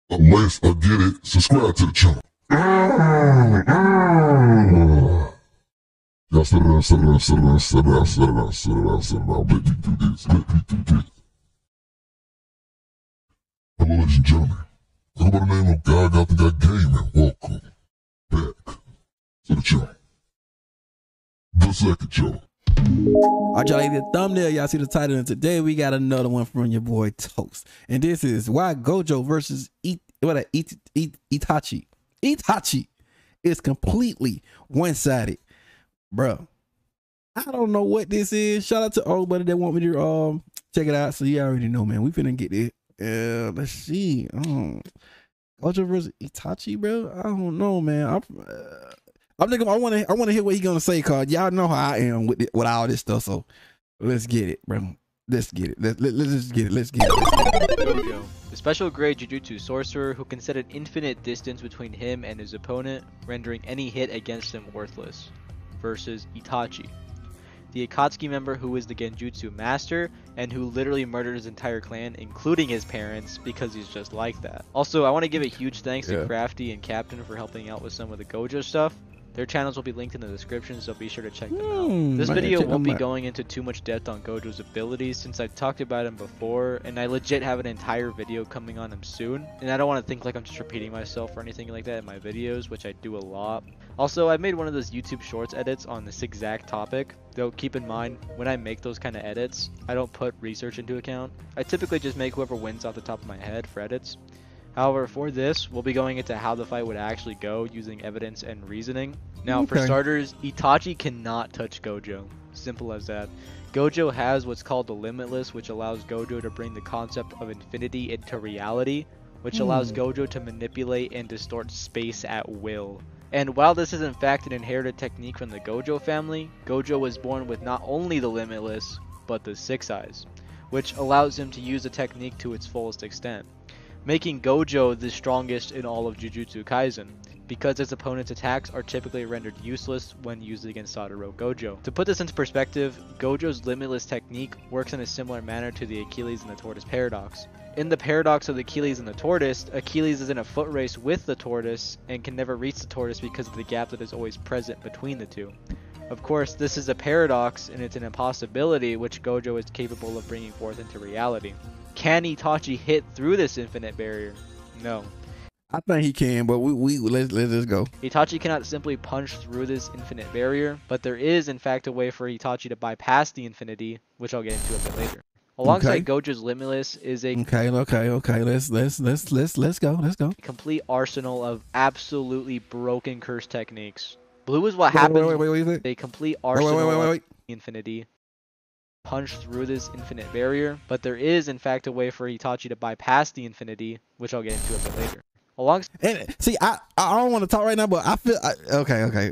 Unless I get it, subscribe to the channel. Y'all sit around, sit around, sit around, sit around, sit around, sit around, sit around. Let me do this, let me do this. Hello, ladies and gentlemen. I go by the name of GODGOTHAM Gaming. Welcome back to the channel. The second channel. Alright, y'all, like the thumbnail, y'all see the title, and today we got another one from your boy Toast. And this is why Gojo versus Itachi. Itachi is completely one-sided. Bro, I don't know what this is. Shout out to everybody that want me to check it out. So you already know, man. We finna get it. Let's see. Gojo versus Itachi, bro. I don't know, man. I'm thinking I want to hear what he gonna say, cause y'all know how I am with all this stuff. So let's get it, bro. Let's get it. Let's just get it. Let's get it. Gojo, the special grade Jujutsu sorcerer who can set an infinite distance between him and his opponent, rendering any hit against him worthless. Versus Itachi, the Akatsuki member who is the Genjutsu master and who literally murdered his entire clan, including his parents, because he's just like that. Also, I want to give a huge thanks to Crafty and Captain for helping out with some of the Gojo stuff. Their channels will be linked in the description, so be sure to check them out. This video won't be going into too much depth on Gojo's abilities since I've talked about him before, and I legit have an entire video coming on him soon. And I don't want to think like I'm just repeating myself or anything like that in my videos, which I do a lot. Also, I made one of those YouTube Shorts edits on this exact topic, though keep in mind, when I make those kind of edits, I don't put research into account. I typically just make whoever wins off the top of my head for edits. However, for this, we'll be going into how the fight would actually go using evidence and reasoning. Now, for starters, Itachi cannot touch Gojo. Simple as that. Gojo has what's called the Limitless, which allows Gojo to bring the concept of infinity into reality, which allows Gojo to manipulate and distort space at will. And while this is in fact an inherited technique from the Gojo family, Gojo was born with not only the Limitless, but the Six Eyes, which allows him to use the technique to its fullest extent, making Gojo the strongest in all of Jujutsu Kaisen, because his opponent's attacks are typically rendered useless when used against Satoru Gojo. To put this into perspective, Gojo's Limitless technique works in a similar manner to the Achilles and the Tortoise paradox. In the paradox of Achilles and the Tortoise, Achilles is in a foot race with the tortoise and can never reach the tortoise because of the gap that is always present between the two. Of course, this is a paradox and it's an impossibility which Gojo is capable of bringing forth into reality. Can Itachi hit through this infinite barrier? No. I think he can, but let's just go. Itachi cannot simply punch through this infinite barrier, but there is in fact a way for Itachi to bypass the infinity, which I'll get into a bit later. Alongside Gojo's Limitless is a let's go. Complete arsenal of absolutely broken curse techniques. Blue is what happens. A complete arsenal of infinity. Punch through this infinite barrier, but there is in fact a way for Itachi to bypass the infinity, which I'll get into a bit later. See, I don't want to talk right now, but I feel okay.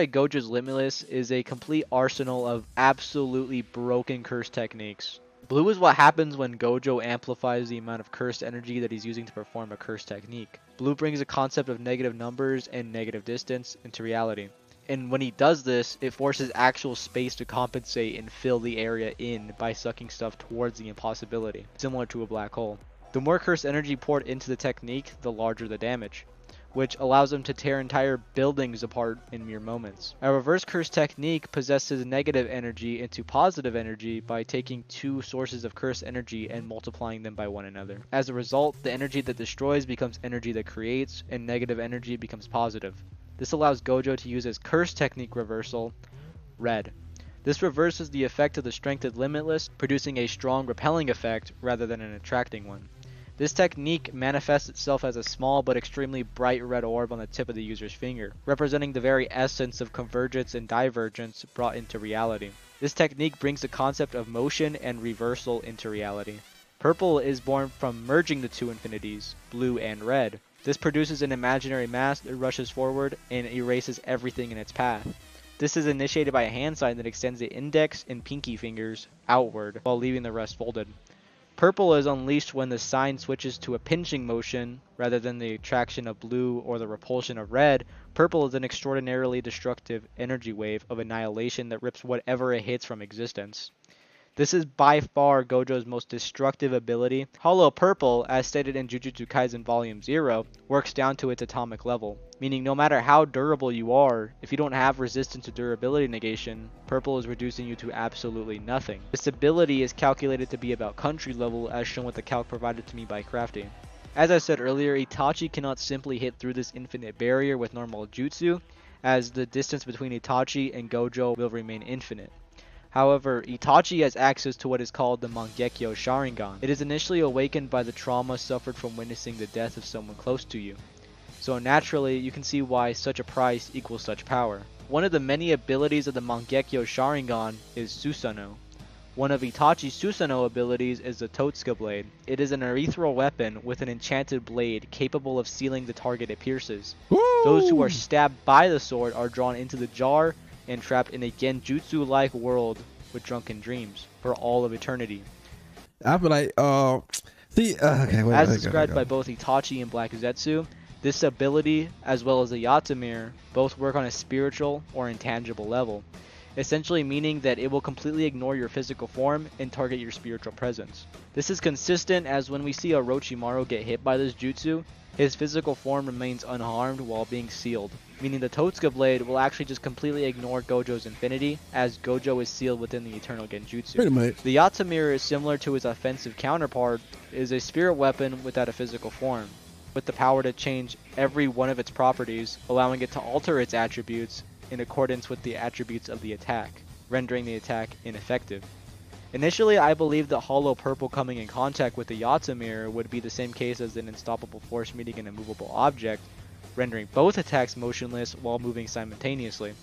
Gojo's Limitless is a complete arsenal of absolutely broken curse techniques. Blue is what happens when Gojo amplifies the amount of cursed energy that he's using to perform a curse technique. Blue brings a concept of negative numbers and negative distance into reality. And when he does this, it forces actual space to compensate and fill the area in by sucking stuff towards the impossibility, similar to a black hole. The more cursed energy poured into the technique, the larger the damage, which allows them to tear entire buildings apart in mere moments. A reverse curse technique possesses negative energy into positive energy by taking two sources of cursed energy and multiplying them by one another. As a result, the energy that destroys becomes energy that creates, and negative energy becomes positive. This allows Gojo to use his curse technique reversal, Red. This reverses the effect of the strengthened Limitless, producing a strong repelling effect rather than an attracting one. This technique manifests itself as a small but extremely bright red orb on the tip of the user's finger, representing the very essence of convergence and divergence brought into reality. This technique brings the concept of motion and reversal into reality. Purple is born from merging the two infinities, blue and red. This produces an imaginary mass that rushes forward and erases everything in its path. This is initiated by a hand sign that extends the index and pinky fingers outward while leaving the rest folded. Purple is unleashed when the sign switches to a pinching motion rather than the attraction of blue or the repulsion of red. Purple is an extraordinarily destructive energy wave of annihilation that rips whatever it hits from existence. This is by far Gojo's most destructive ability. Hollow Purple, as stated in Jujutsu Kaisen Volume 0, works down to its atomic level, meaning no matter how durable you are, if you don't have resistance to durability negation, Purple is reducing you to absolutely nothing. This ability is calculated to be about country level, as shown with the calc provided to me by Crafty. As I said earlier, Itachi cannot simply hit through this infinite barrier with normal jutsu, as the distance between Itachi and Gojo will remain infinite. However, Itachi has access to what is called the Mangekyo Sharingan. It is initially awakened by the trauma suffered from witnessing the death of someone close to you. So naturally, you can see why such a price equals such power. One of the many abilities of the Mangekyo Sharingan is Susanoo. One of Itachi's Susanoo abilities is the Totsuka Blade. It is an ethereal weapon with an enchanted blade capable of sealing the target it pierces. Woo! Those who are stabbed by the sword are drawn into the jar and trapped in a genjutsu-like world with drunken dreams for all of eternity. I feel like, okay, wait, As wait, described go. by both Itachi and Black Zetsu, this ability, as well as the Yatamir, both work on a spiritual or intangible level, essentially meaning that it will completely ignore your physical form and target your spiritual presence. This is consistent as when we see Orochimaru get hit by this jutsu, his physical form remains unharmed while being sealed, meaning the Totsuka Blade will actually just completely ignore Gojo's infinity, as Gojo is sealed within the Eternal Genjutsu. Pretty much. The Yatamir is similar to his offensive counterpart, is a spirit weapon without a physical form, with the power to change every one of its properties, allowing it to alter its attributes in accordance with the attributes of the attack, rendering the attack ineffective. Initially, I believed that Hollow Purple coming in contact with the Yatamir would be the same case as an unstoppable force meeting an immovable object, rendering both attacks motionless while moving simultaneously.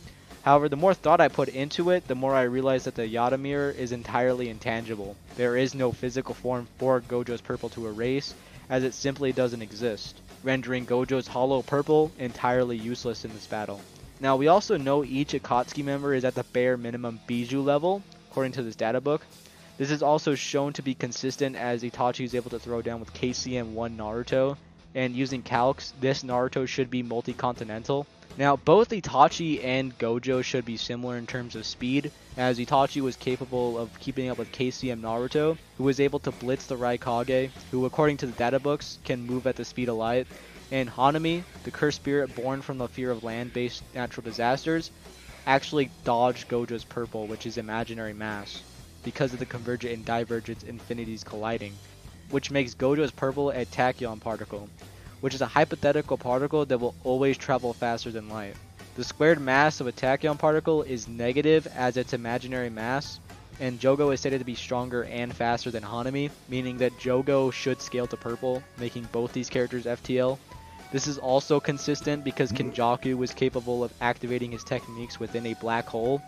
However, the more thought I put into it, the more I realized that the Yatamir is entirely intangible. There is no physical form for Gojo's Purple to erase, as it simply doesn't exist, rendering Gojo's Hollow Purple entirely useless in this battle. Now, we also know each Akatsuki member is at the bare minimum Bijou level, according to this data book. This is also shown to be consistent as Itachi is able to throw down with KCM-1 Naruto, and using calcs, this Naruto should be multi-continental. Now, both Itachi and Gojo should be similar in terms of speed, as Itachi was capable of keeping up with KCM Naruto, who was able to blitz the Raikage, who according to the data books can move at the speed of light, and Hanami, the cursed spirit born from the fear of land-based natural disasters, actually dodged Gojo's Purple, which is imaginary mass, because of the convergent and divergent infinities colliding, which makes Gojo's Purple a tachyon particle, which is a hypothetical particle that will always travel faster than light. The squared mass of a tachyon particle is negative as its imaginary mass, and Jogo is stated to be stronger and faster than Hanami, meaning that Jogo should scale to Purple, making both these characters FTL. This is also consistent because Kenjaku was capable of activating his techniques within a black hole,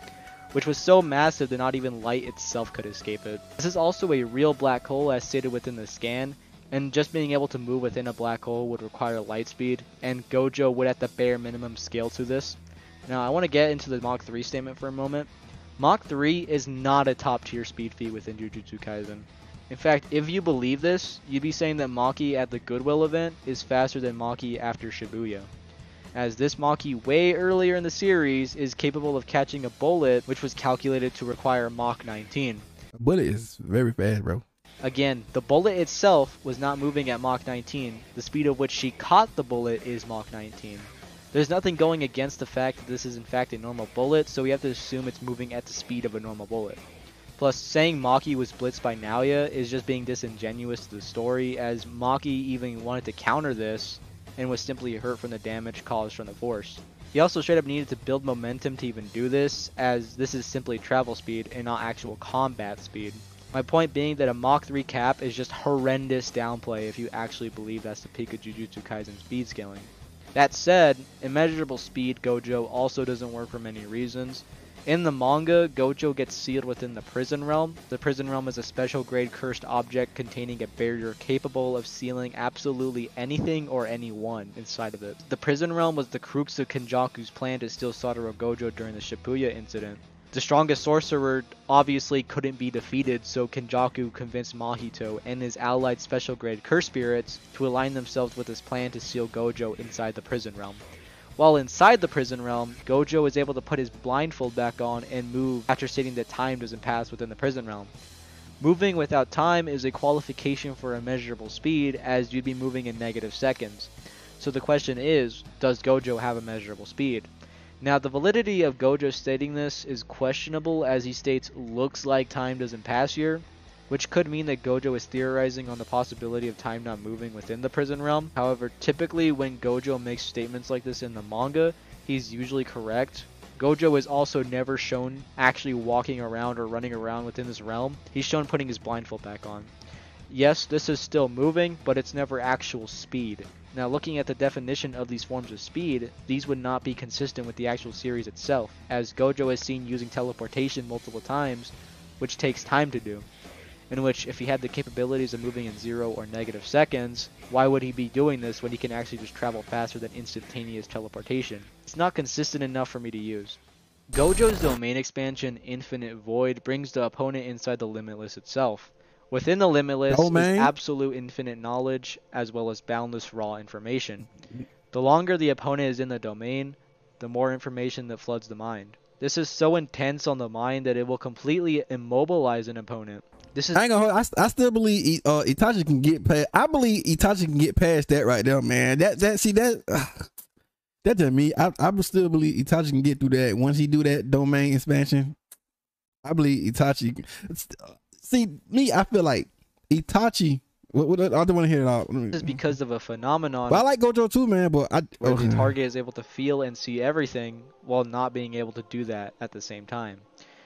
which was so massive that not even light itself could escape it. This is also a real black hole as stated within the scan, and just being able to move within a black hole would require light speed, and Gojo would at the bare minimum scale to this. Now I want to get into the Mach 3 statement for a moment. Mach 3 is not a top tier speed feat within Jujutsu Kaisen. In fact, if you believe this, you'd be saying that Maki at the Goodwill event is faster than Maki after Shibuya, as this Maki way earlier in the series is capable of catching a bullet which was calculated to require Mach 19. A bullet is very fast, bro. Again, the bullet itself was not moving at Mach 19, the speed at which she caught the bullet is Mach 19. There's nothing going against the fact that this is in fact a normal bullet, so we have to assume it's moving at the speed of a normal bullet. Plus, saying Maki was blitzed by Naoya is just being disingenuous to the story, as Maki even wanted to counter this, and was simply hurt from the damage caused from the force. He also straight up needed to build momentum to even do this, as this is simply travel speed and not actual combat speed. My point being that a Mach 3 cap is just horrendous downplay if you actually believe that's the peak of Jujutsu Kaisen speed scaling. That said, immeasurable speed Gojo also doesn't work for many reasons. In the manga, Gojo gets sealed within the Prison Realm. The Prison Realm is a special grade cursed object containing a barrier capable of sealing absolutely anything or anyone inside of it. The Prison Realm was the crux of Kenjaku's plan to steal Satoru Gojo during the Shibuya incident. The strongest sorcerer obviously couldn't be defeated, so Kenjaku convinced Mahito and his allied special grade curse spirits to align themselves with his plan to seal Gojo inside the Prison Realm. While inside the Prison Realm, Gojo is able to put his blindfold back on and move after stating that time doesn't pass within the Prison Realm. Moving without time is a qualification for a measurable speed, as you'd be moving in negative seconds. So the question is, does Gojo have a measurable speed? Now, the validity of Gojo stating this is questionable, as he states, looks like time doesn't pass here, which could mean that Gojo is theorizing on the possibility of time not moving within the prison realm. However, typically when Gojo makes statements like this in the manga, he's usually correct. Gojo is also never shown actually walking around or running around within this realm. He's shown putting his blindfold back on. Yes, this is still moving, but it's never actual speed. Now, looking at the definition of these forms of speed, these would not be consistent with the actual series itself, as Gojo is seen using teleportation multiple times, which takes time to do. In which, if he had the capabilities of moving in 0 or negative seconds, why would he be doing this when he can actually just travel faster than instantaneous teleportation? It's not consistent enough for me to use. Gojo's domain expansion, Infinite Void, brings the opponent inside the Limitless itself. Within the Limitless is absolute infinite knowledge, as well as boundless raw information. The longer the opponent is in the domain, the more information that floods the mind. This is so intense on the mind that it will completely immobilize an opponent. This is I still believe Itachi can get past. I believe Itachi can get past that right there, man. That just me. I would still believe Itachi can get through that once he do that domain expansion. I believe Itachi. See me, I feel like Itachi. What I don't want to hear it all. This is because of a phenomenon. But I like Gojo too, man. But where the target is able to feel and see everything while not being able to do that at the same time.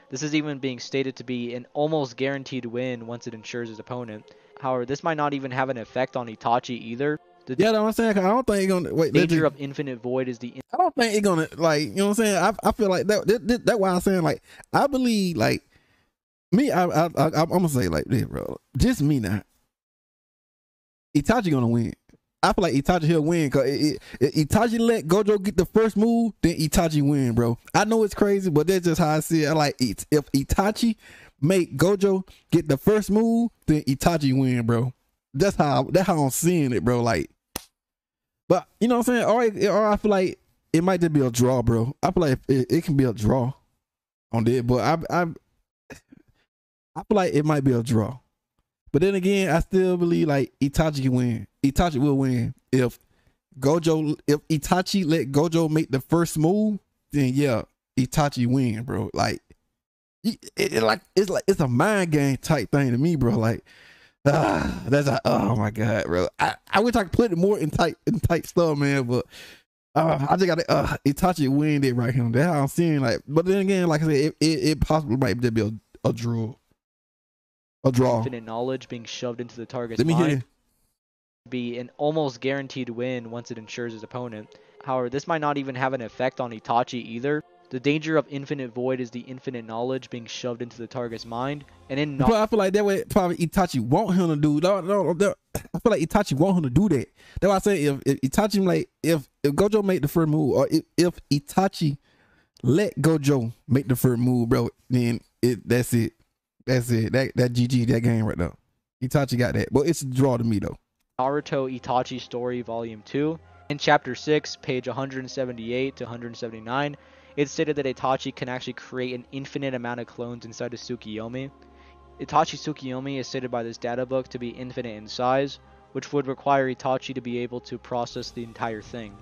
This is even being stated to be an almost guaranteed win once it ensures his opponent. However, this might not even have an effect on Itachi either. Yeah, I'm saying, I don't think it's gonna wait. Danger of Infinite Void is the. I don't think it's gonna, like, you know what I'm saying. I feel like that's why I'm saying, like, I believe, like, me. I'm gonna say like this, bro. Just me now. Itachi gonna win. I feel like Itachi he'll win, cause Itachi let Gojo get the first move, then Itachi win, bro. I know it's crazy, but that's just how I see it. I like it. If Itachi make Gojo get the first move, then Itachi win, bro. That's how I'm seeing it, bro. Like, but you know what I'm saying? Or I feel like it might just be a draw, bro. I feel like it can be a draw on that, but I feel like it might be a draw. But then again, I still believe like Itachi can win. Itachi will win if Itachi let Gojo make the first move. Then yeah, Itachi win, bro. Like it's a mind game type thing to me, bro. Like oh my god, bro. I wish I could put it more in tight stuff, man. But I just got Itachi win it right here. That's how I'm seeing. Like, but then again, like I said, it possibly might just be a draw. A draw. Infinite knowledge being shoved into the target's mind. Be an almost guaranteed win once it ensures his opponent. However, this might not even have an effect on Itachi either. The danger of Infinite Void is the infinite knowledge being shoved into the target's mind, and in but I feel like that way probably Itachi want him to do. No, I feel like Itachi want him to do that. That's why I say if Itachi, like, if Gojo make the first move, or if Itachi let Gojo make the first move, bro, then that's it. That's it. That GG, that game right now. Itachi got that. But it's a draw to me, though. Naruto Itachi Story Volume 2. In Chapter 6, page 178 to 179, it's stated that Itachi can actually create an infinite amount of clones inside of Tsukiyomi. Itachi Tsukiyomi is stated by this data book to be infinite in size, which would require Itachi to be able to process the entire thing.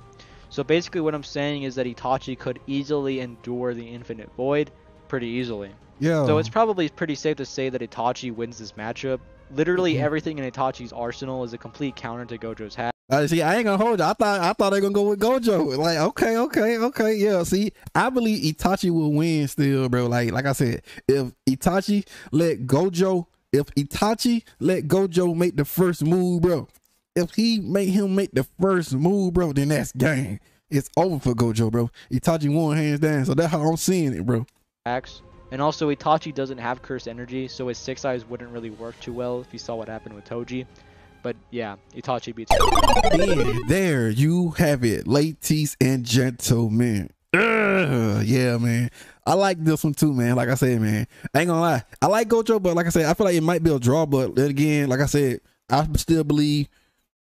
So basically what I'm saying is that Itachi could easily endure the Infinite Void pretty easily. Yeah. So it's probably pretty safe to say that Itachi wins this matchup. Literally everything in Itachi's arsenal is a complete counter to Gojo's hat. See, I ain't gonna hold you. I thought they were gonna go with Gojo. Like, okay, yeah. See, I believe Itachi will win still, bro. Like I said, if Itachi let Gojo make the first move, bro. If he make him make the first move, bro, then that's game. It's over for Gojo, bro. Itachi won hands down. So that's how I'm seeing it, bro. And also, Itachi doesn't have cursed energy, so his 6 eyes wouldn't really work too well if you saw what happened with Toji. But yeah, Itachi beats him. And there you have it, ladies and gentlemen. Yeah, man. I like this one too, man. Like I said, man, I ain't gonna lie. I like Gojo, but like I said, I feel like it might be a draw. But then again, like I said, I still believe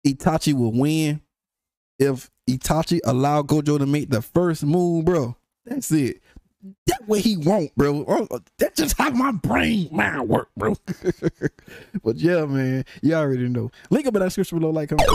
Itachi will win if Itachi allow Gojo to make the first move, bro. That's it. That's what he want, bro. That's just how my mind work, bro. But yeah, man, you already know. Link up in that description below, like, comment.